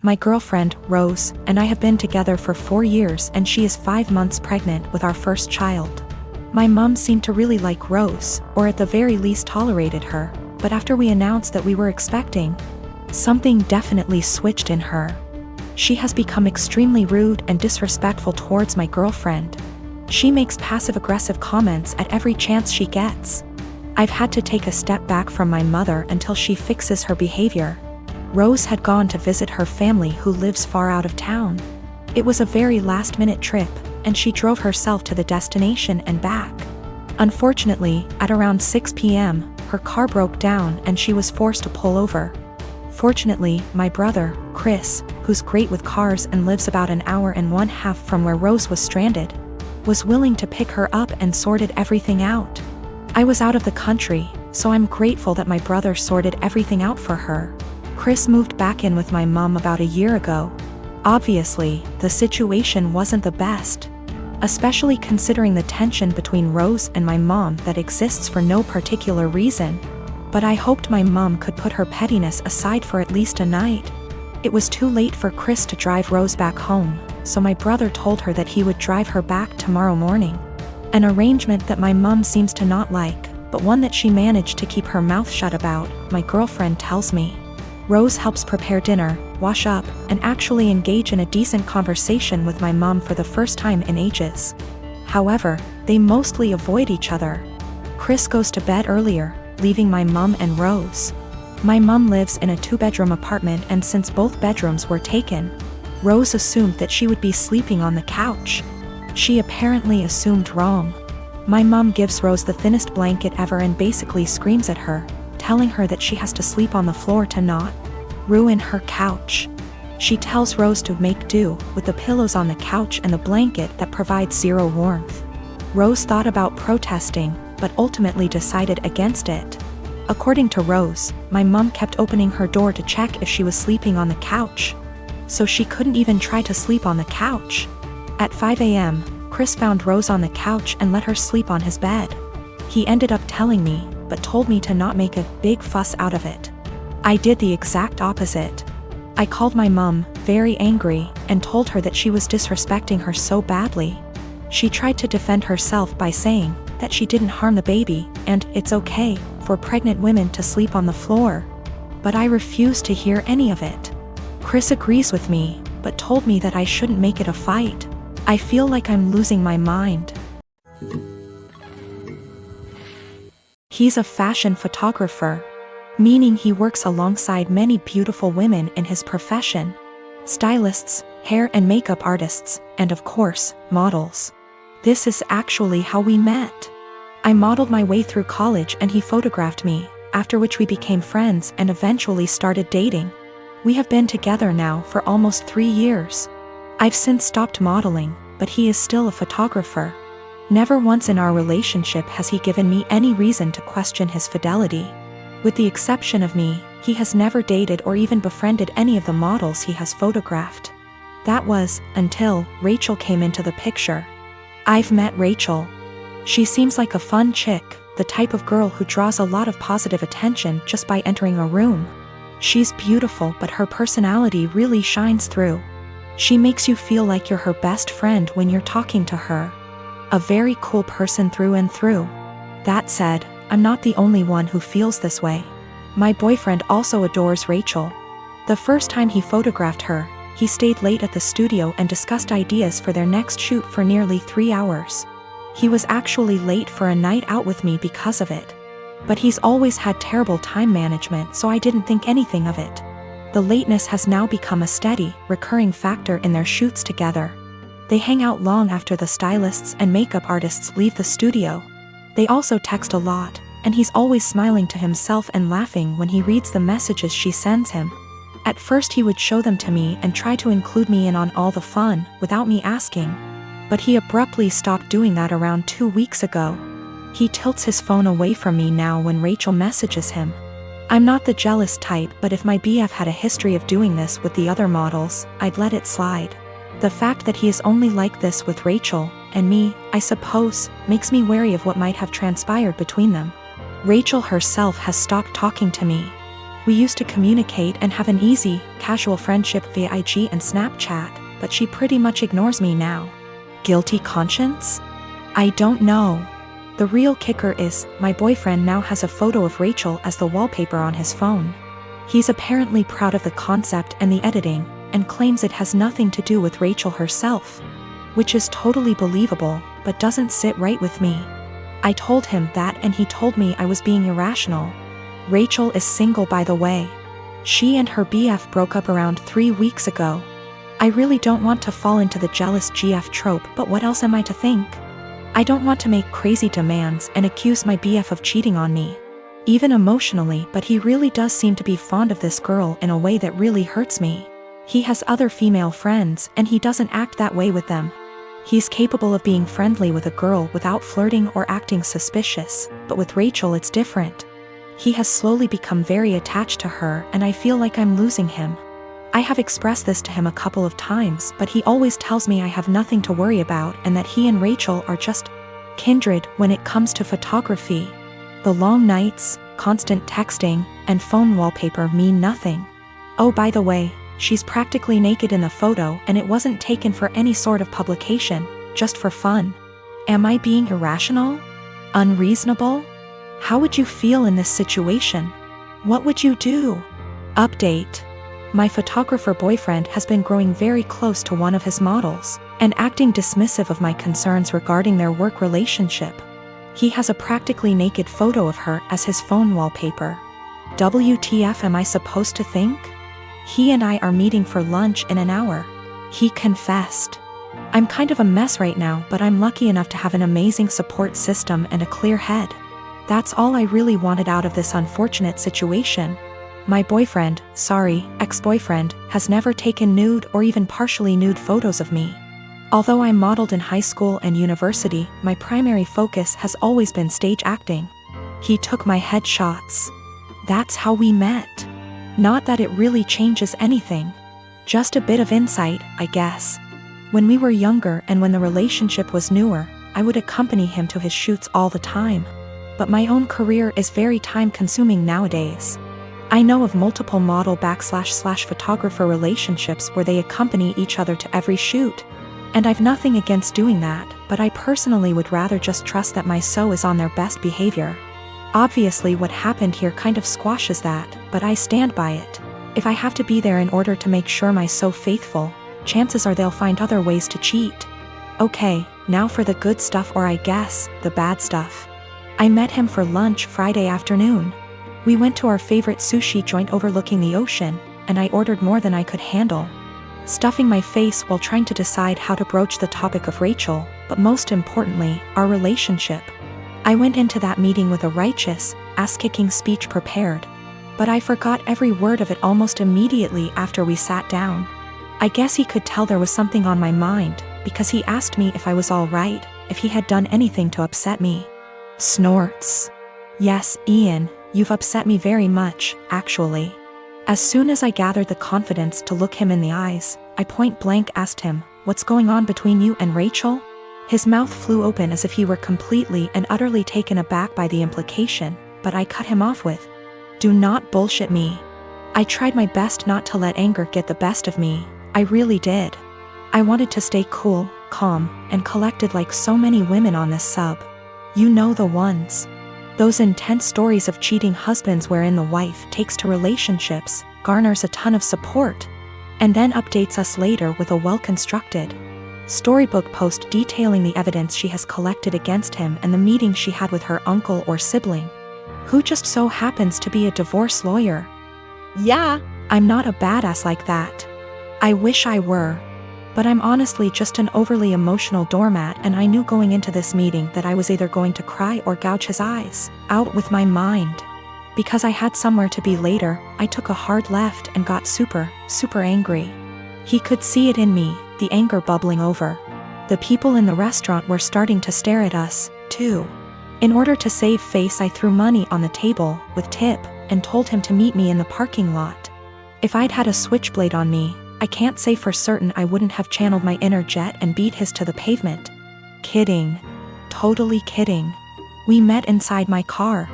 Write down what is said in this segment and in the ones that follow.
My girlfriend, Rose, and I have been together for 4 years and she is 5 months pregnant with our first child. My mom seemed to really like Rose, or at the very least tolerated her, but after we announced that we were expecting, something definitely switched in her. She has become extremely rude and disrespectful towards my girlfriend. She makes passive-aggressive comments at every chance she gets. I've had to take a step back from my mother until she fixes her behavior. Rose had gone to visit her family who lives far out of town. It was a very last-minute trip, and she drove herself to the destination and back. Unfortunately, at around 6 p.m., her car broke down and she was forced to pull over. Fortunately, my brother, Chris, who's great with cars and lives about an hour and 1/2 from where Rose was stranded, was willing to pick her up and sorted everything out. I was out of the country, so I'm grateful that my brother sorted everything out for her. Chris moved back in with my mom about a year ago. Obviously, the situation wasn't the best, especially considering the tension between Rose and my mom that exists for no particular reason. But I hoped my mom could put her pettiness aside for at least a night. It was too late for Chris to drive Rose back home, so my brother told her that he would drive her back tomorrow morning. An arrangement that my mom seems to not like, but one that she managed to keep her mouth shut about, my girlfriend tells me. Rose helps prepare dinner, wash up, and actually engage in a decent conversation with my mom for the first time in ages. However, they mostly avoid each other. Chris goes to bed earlier, leaving my mom and Rose. My mom lives in a 2-bedroom apartment, and since both bedrooms were taken, Rose assumed that she would be sleeping on the couch. She apparently assumed wrong. My mom gives Rose the thinnest blanket ever and basically screams at her, telling her that she has to sleep on the floor to not ruin her couch. She tells Rose to make do with the pillows on the couch and the blanket that provides zero warmth. Rose thought about protesting, but ultimately decided against it. According to Rose, my mom kept opening her door to check if she was sleeping on the couch, so she couldn't even try to sleep on the couch. At 5 a.m., Chris found Rose on the couch and let her sleep on his bed. He ended up telling me, but told me to not make a big fuss out of it. I did the exact opposite. I called my mom, very angry, and told her that she was disrespecting her so badly. She tried to defend herself by saying that she didn't harm the baby, and it's okay for pregnant women to sleep on the floor. But I refused to hear any of it. Chris agrees with me, but told me that I shouldn't make it a fight. I feel like I'm losing my mind. He's a fashion photographer, meaning he works alongside many beautiful women in his profession. Stylists, hair and makeup artists, and of course, models. This is actually how we met. I modeled my way through college and he photographed me, after which we became friends and eventually started dating. We have been together now for almost 3 years. I've since stopped modeling, but he is still a photographer. Never once in our relationship has he given me any reason to question his fidelity. With the exception of me, he has never dated or even befriended any of the models he has photographed. That was until Rachel came into the picture. I've met Rachel. She seems like a fun chick, the type of girl who draws a lot of positive attention just by entering a room. She's beautiful, but her personality really shines through. She makes you feel like you're her best friend when you're talking to her. A very cool person through and through. That said, I'm not the only one who feels this way. My boyfriend also adores Rachel. The first time he photographed her, he stayed late at the studio and discussed ideas for their next shoot for nearly 3 hours. He was actually late for a night out with me because of it. But he's always had terrible time management, so I didn't think anything of it. The lateness has now become a steady, recurring factor in their shoots together. They hang out long after the stylists and makeup artists leave the studio. They also text a lot, and he's always smiling to himself and laughing when he reads the messages she sends him. At first he would show them to me and try to include me in on all the fun, without me asking. But he abruptly stopped doing that around 2 weeks ago. He tilts his phone away from me now when Rachel messages him. I'm not the jealous type, but if my BF had a history of doing this with the other models, I'd let it slide. The fact that he is only like this with Rachel, and me, I suppose, makes me wary of what might have transpired between them. Rachel herself has stopped talking to me. We used to communicate and have an easy, casual friendship via IG and Snapchat, but she pretty much ignores me now. Guilty conscience? I don't know. The real kicker is, my boyfriend now has a photo of Rachel as the wallpaper on his phone. He's apparently proud of the concept and the editing, and claims it has nothing to do with Rachel herself. Which is totally believable, but doesn't sit right with me. I told him that and he told me I was being irrational. Rachel is single, by the way. She and her BF broke up around 3 weeks ago. I really don't want to fall into the jealous GF trope, but what else am I to think? I don't want to make crazy demands and accuse my BF of cheating on me. Even emotionally, but he really does seem to be fond of this girl in a way that really hurts me. He has other female friends and he doesn't act that way with them. He's capable of being friendly with a girl without flirting or acting suspicious, but with Rachel it's different. He has slowly become very attached to her and I feel like I'm losing him. I have expressed this to him a couple of times, but he always tells me I have nothing to worry about and that he and Rachel are just kindred when it comes to photography. The long nights, constant texting, and phone wallpaper mean nothing. Oh, by the way, she's practically naked in the photo and it wasn't taken for any sort of publication, just for fun. Am I being irrational? Unreasonable? How would you feel in this situation? What would you do? Update. My photographer boyfriend has been growing very close to one of his models, and acting dismissive of my concerns regarding their work relationship. He has a practically naked photo of her as his phone wallpaper. WTF am I supposed to think? He and I are meeting for lunch in an hour. He confessed. I'm kind of a mess right now, but I'm lucky enough to have an amazing support system and a clear head. That's all I really wanted out of this unfortunate situation. My boyfriend, sorry, ex-boyfriend, has never taken nude or even partially nude photos of me. Although I modeled in high school and university, my primary focus has always been stage acting. He took my headshots. That's how we met. Not that it really changes anything. Just a bit of insight, I guess. When we were younger and when the relationship was newer, I would accompany him to his shoots all the time. But my own career is very time-consuming nowadays. I know of multiple model/photographer relationships where they accompany each other to every shoot. And I've nothing against doing that, but I personally would rather just trust that my SO is on their best behavior. Obviously what happened here kind of squashes that, but I stand by it. If I have to be there in order to make sure my SO faithful, chances are they'll find other ways to cheat. Okay, now for the good stuff, or I guess, the bad stuff. I met him for lunch Friday afternoon. We went to our favorite sushi joint overlooking the ocean, and I ordered more than I could handle, stuffing my face while trying to decide how to broach the topic of Rachel, but most importantly, our relationship. I went into that meeting with a righteous, ass-kicking speech prepared, but I forgot every word of it almost immediately after we sat down. I guess he could tell there was something on my mind, because he asked me if I was all right, if he had done anything to upset me. Snorts. Yes, Ian, you've upset me very much, actually. As soon as I gathered the confidence to look him in the eyes, I point-blank asked him, "What's going on between you and Rachel?" His mouth flew open as if he were completely and utterly taken aback by the implication, but I cut him off with, "Do not bullshit me." I tried my best not to let anger get the best of me, I really did. I wanted to stay cool, calm, and collected like so many women on this sub. You know the ones. Those intense stories of cheating husbands wherein the wife takes to relationships, garners a ton of support, and then updates us later with a well-constructed storybook post detailing the evidence she has collected against him and the meeting she had with her uncle or sibling, who just so happens to be a divorce lawyer. Yeah, I'm not a badass like that. I wish I were. But I'm honestly just an overly emotional doormat, and I knew going into this meeting that I was either going to cry or gouge his eyes out with my mind. Because I had somewhere to be later, I took a hard left and got super angry. He could see it in me, the anger bubbling over. The people in the restaurant were starting to stare at us, too. In order to save face, I threw money on the table, with tip, and told him to meet me in the parking lot. If I'd had a switchblade on me, I can't say for certain I wouldn't have channeled my inner jet and beat his to the pavement. Kidding. Totally kidding. We met inside my car.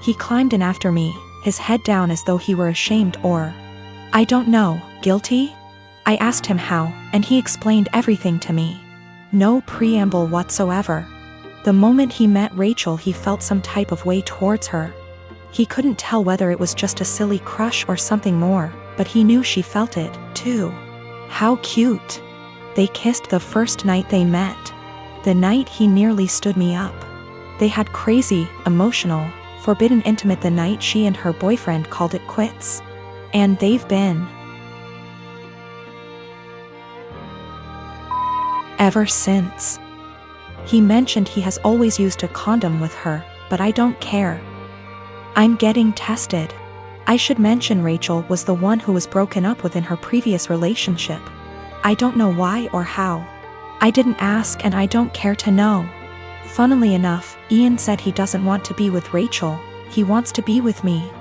He climbed in after me, his head down as though he were ashamed or, I don't know, guilty? I asked him how, and he explained everything to me. No preamble whatsoever. The moment he met Rachel, he felt some type of way towards her. He couldn't tell whether it was just a silly crush or something more, but he knew she felt it, too. How cute. They kissed the first night they met. The night he nearly stood me up. They had crazy, emotional, forbidden intimate the night she and her boyfriend called it quits. And they've been ever since. He mentioned he has always used a condom with her, but I don't care. I'm getting tested. I should mention Rachel was the one who was broken up with in her previous relationship. I don't know why or how. I didn't ask and I don't care to know. Funnily enough, Ian said he doesn't want to be with Rachel, he wants to be with me.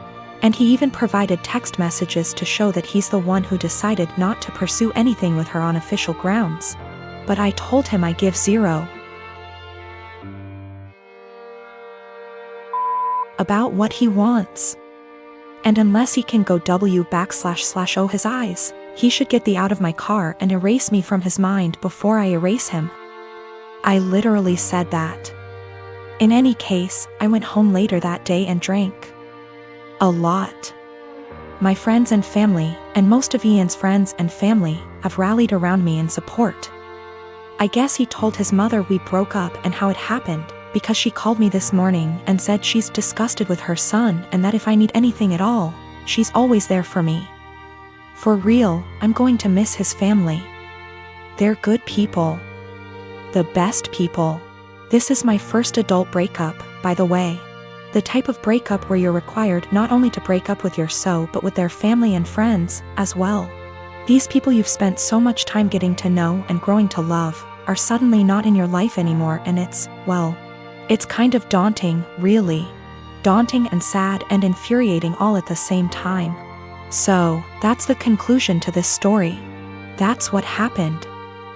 And he even provided text messages to show that he's the one who decided not to pursue anything with her on official grounds. But I told him I give zero about what he wants. And unless he can go // his eyes, he should get the out of my car and erase me from his mind before I erase him. I literally said that. In any case, I went home later that day and drank a lot. My friends and family, and most of Ian's friends and family, have rallied around me in support. I guess he told his mother we broke up and how it happened, because she called me this morning and said she's disgusted with her son and that if I need anything at all, she's always there for me. For real, I'm going to miss his family. They're good people. The best people. This is my first adult breakup, by the way. The type of breakup where you're required not only to break up with your so but with their family and friends, as well. These people you've spent so much time getting to know and growing to love, are suddenly not in your life anymore and it's, well, it's kind of daunting, really. Daunting and sad and infuriating all at the same time. So, that's the conclusion to this story. That's what happened.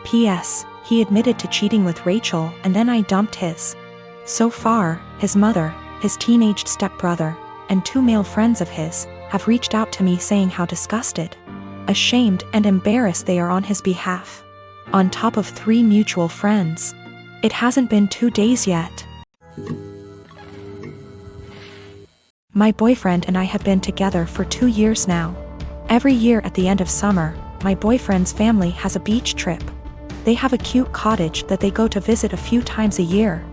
P.S. He admitted to cheating with Rachel and then I dumped his. So far, his mother, his teenaged stepbrother, and 2 male friends of his, have reached out to me saying how disgusted, ashamed and embarrassed they are on his behalf. On top of 3 mutual friends. It hasn't been 2 days yet. My boyfriend and I have been together for 2 years now. Every year at the end of summer, my boyfriend's family has a beach trip. They have a cute cottage that they go to visit a few times a year.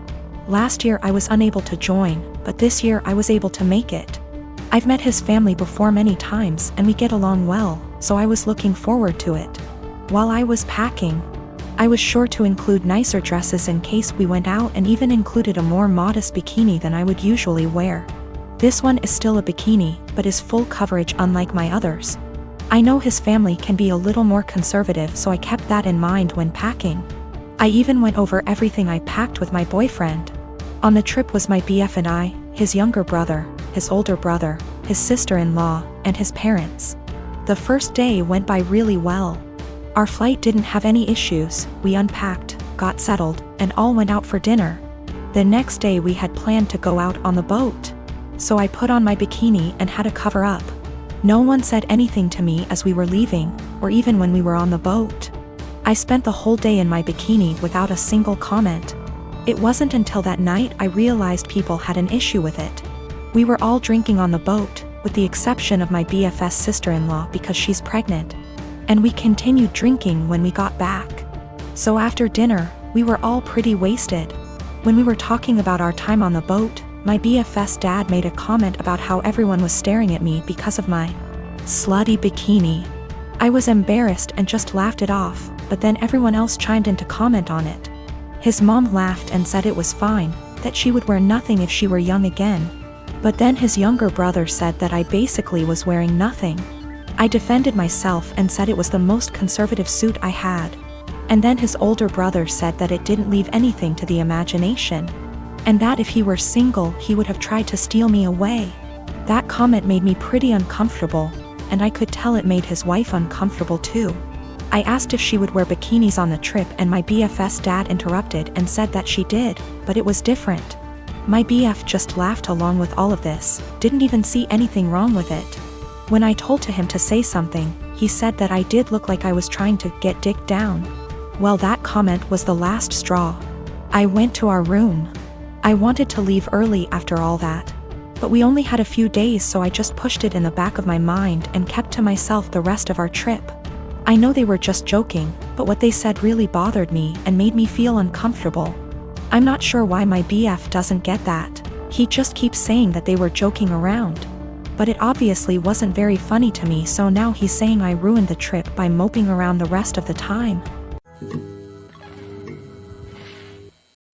Last year I was unable to join, but this year I was able to make it. I've met his family before many times and we get along well, so I was looking forward to it. While I was packing, I was sure to include nicer dresses in case we went out and even included a more modest bikini than I would usually wear. This one is still a bikini, but is full coverage unlike my others. I know his family can be a little more conservative, so I kept that in mind when packing. I even went over everything I packed with my boyfriend. On the trip was my BF and I, his younger brother, his older brother, his sister-in-law, and his parents. The first day went by really well. Our flight didn't have any issues, we unpacked, got settled, and all went out for dinner. The next day we had planned to go out on the boat. So I put on my bikini and had to cover up. No one said anything to me as we were leaving, or even when we were on the boat. I spent the whole day in my bikini without a single comment. It wasn't until that night I realized people had an issue with it. We were all drinking on the boat, with the exception of my BFS sister-in-law because she's pregnant. And we continued drinking when we got back. So after dinner, we were all pretty wasted. When we were talking about our time on the boat, my BFS dad made a comment about how everyone was staring at me because of my slutty bikini. I was embarrassed and just laughed it off, but then everyone else chimed in to comment on it. His mom laughed and said it was fine, that she would wear nothing if she were young again. But then his younger brother said that I basically was wearing nothing. I defended myself and said it was the most conservative suit I had. And then his older brother said that it didn't leave anything to the imagination. And that if he were single he would have tried to steal me away. That comment made me pretty uncomfortable, and I could tell it made his wife uncomfortable too. I asked if she would wear bikinis on the trip and my BFS dad interrupted and said that she did, but it was different. My BF just laughed along with all of this, didn't even see anything wrong with it. When I told him to say something, he said that I did look like I was trying to get dick down. Well, that comment was the last straw. I went to our room. I wanted to leave early after all that. But we only had a few days, so I just pushed it in the back of my mind and kept to myself the rest of our trip. I know they were just joking, but what they said really bothered me and made me feel uncomfortable. I'm not sure why my BF doesn't get that. He just keeps saying that they were joking around. But it obviously wasn't very funny to me, so now he's saying I ruined the trip by moping around the rest of the time.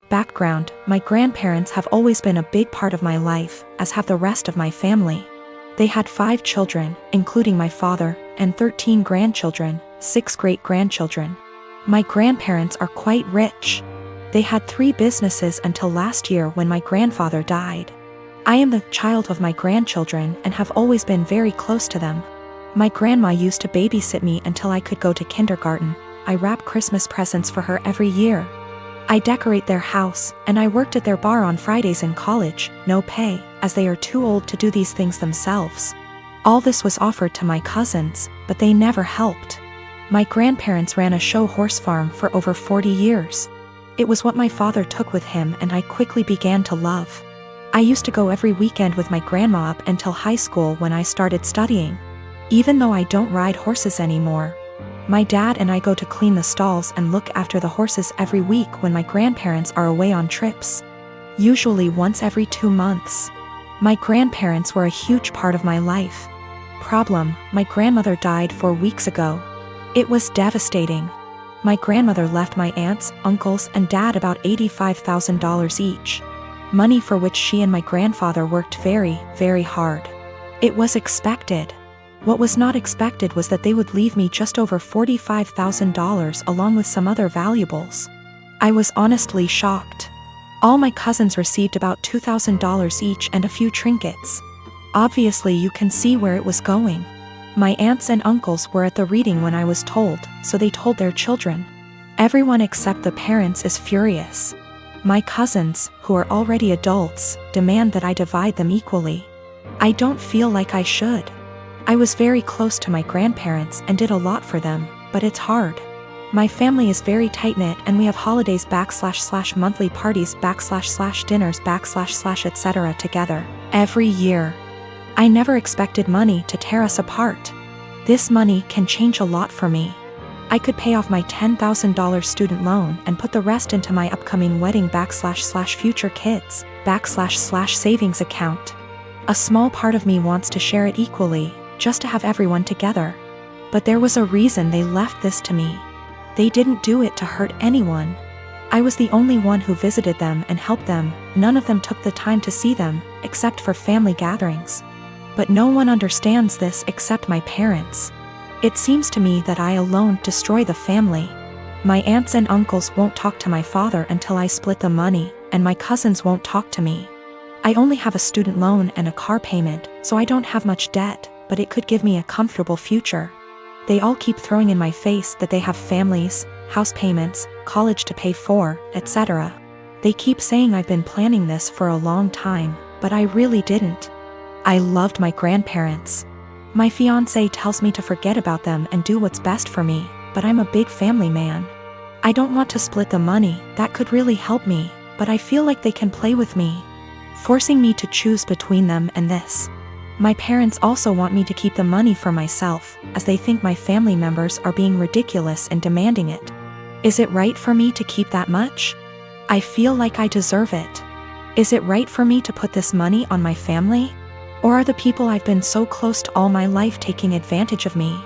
Background: my grandparents have always been a big part of my life, as have the rest of my family. They had 5 children, including my father, and 13 grandchildren, 6 great-grandchildren. My grandparents are quite rich. They had 3 businesses until last year when my grandfather died. I am the child of my grandchildren and have always been very close to them. My grandma used to babysit me until I could go to kindergarten. I wrap Christmas presents for her every year. I decorate their house, and I worked at their bar on Fridays in college, no pay, as they are too old to do these things themselves. All this was offered to my cousins, but they never helped. My grandparents ran a show horse farm for over 40 years. It was what my father took with him and I quickly began to love. I used to go every weekend with my grandma up until high school when I started studying. Even though I don't ride horses anymore, my dad and I go to clean the stalls and look after the horses every week when my grandparents are away on trips. Usually once every 2 months. My grandparents were a huge part of my life. Problem: my grandmother died 4 weeks ago. It was devastating. My grandmother left my aunts, uncles, and dad about $85,000 each. Money for which she and my grandfather worked very, very hard. It was expected. What was not expected was that they would leave me just over $45,000 along with some other valuables. I was honestly shocked. All my cousins received about $2,000 each and a few trinkets. Obviously you can see where it was going. My aunts and uncles were at the reading when I was told, so they told their children. Everyone except the parents is furious. My cousins, who are already adults, demand that I divide them equally. I don't feel like I should. I was very close to my grandparents and did a lot for them, but it's hard. My family is very tight-knit and we have holidays / monthly parties / dinners / etc. together, every year. I never expected money to tear us apart. This money can change a lot for me. I could pay off my $10,000 student loan and put the rest into my upcoming wedding / future kids / savings account. A small part of me wants to share it equally, just to have everyone together. But there was a reason they left this to me. They didn't do it to hurt anyone. I was the only one who visited them and helped them. None of them took the time to see them, except for family gatherings. But no one understands this except my parents. It seems to me that I alone destroy the family. My aunts and uncles won't talk to my father until I split the money, and my cousins won't talk to me. I only have a student loan and a car payment, so I don't have much debt, but it could give me a comfortable future. They all keep throwing in my face that they have families, house payments, college to pay for, etc. They keep saying I've been planning this for a long time, but I really didn't. I loved my grandparents. My fiancé tells me to forget about them and do what's best for me, but I'm a big family man. I don't want to split the money, that could really help me, but I feel like they can play with me, forcing me to choose between them and this. My parents also want me to keep the money for myself, as they think my family members are being ridiculous and demanding it. Is it right for me to keep that much? I feel like I deserve it. Is it right for me to put this money on my family? Or are the people I've been so close to all my life taking advantage of me?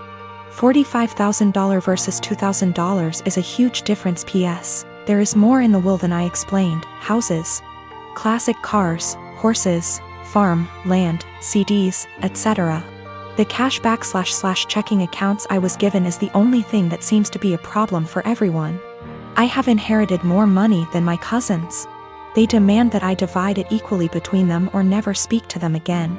$45,000 versus $2,000 is a huge difference. PS, there is more in the will than I explained. Houses, classic cars, horses, farm, land, CDs, etc. The cash / checking accounts I was given is the only thing that seems to be a problem for everyone. I have inherited more money than my cousins. They demand that I divide it equally between them or never speak to them again.